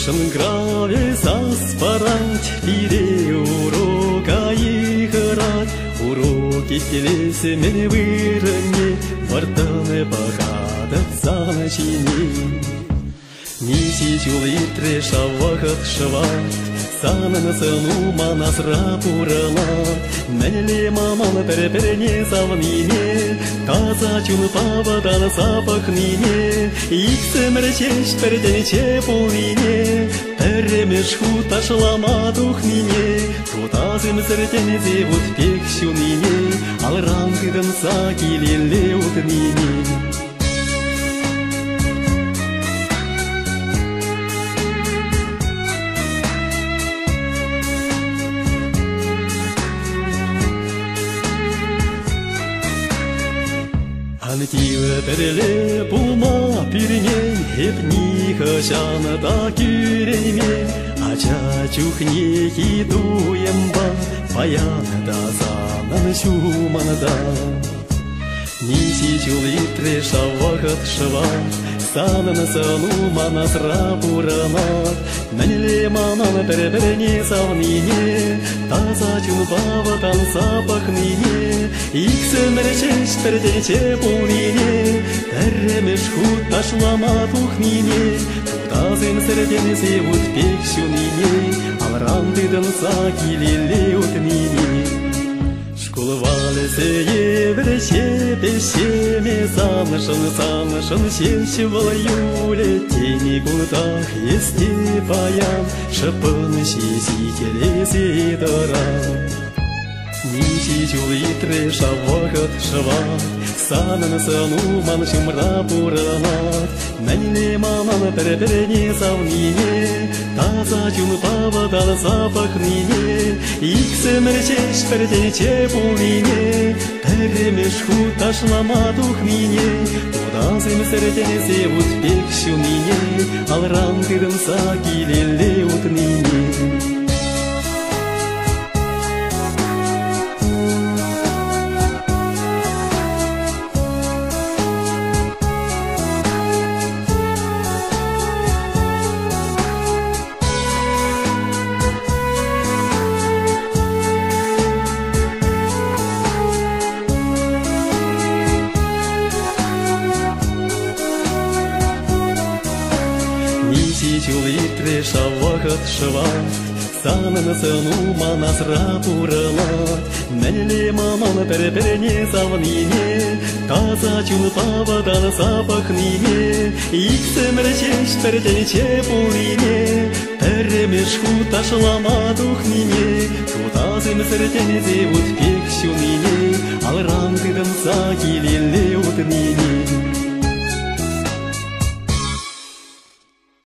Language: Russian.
Слышен граве заспорать, пире урока играть, уроки телесе мен выране, вартаны богатых за ночини. Ниси чулы треша вахат шват, санын сыну манасра пурала, нәле маман переперне завнине, таза чун павадан запах нине, иксемер чеш перденче пулине, перемеш хуташлама духнине, тутазым сертензе вот пекщунине, ал рангыдын сакилеле утнине. Антиве переле пулма пирней, хепни хашана та кюрейме, ача чухне хидуемба, паяна да занан шумана. Ниси чулы треша вахат шва, санан сану манасра пуранат, нәле маман переперне завнине, таза чун паватан запах нине, иксемер чеш перденче пулине, перемеш хуташлама тухнине, тутазын сердензе вот пекщунине, ал рандыдын сакилеле утнине. Шкулвалесе евреше пешеме санышын сеншевал юле, тени гудах есте паян, шыпын шизителесе дыран. Ниши чулы треша вахат шва, санын сыну маншымра пуранат, нәле маман переперне завнине, таза чун павадан запах нине, иксемер чеш перденче пулине, перемеш хуташлама тухнине, тудазым сердензе вот пекщунине, ал рангыдын сакилеле утнине. Ниси чулы треша вахат шва, санын сыну манасра пурала, нәле маман переперне завнине, таза чун павадан запах нине, иксемер чеш перденче пулине, перемеш хуташлама тухнине, тутазым сердензе вот пекщунине,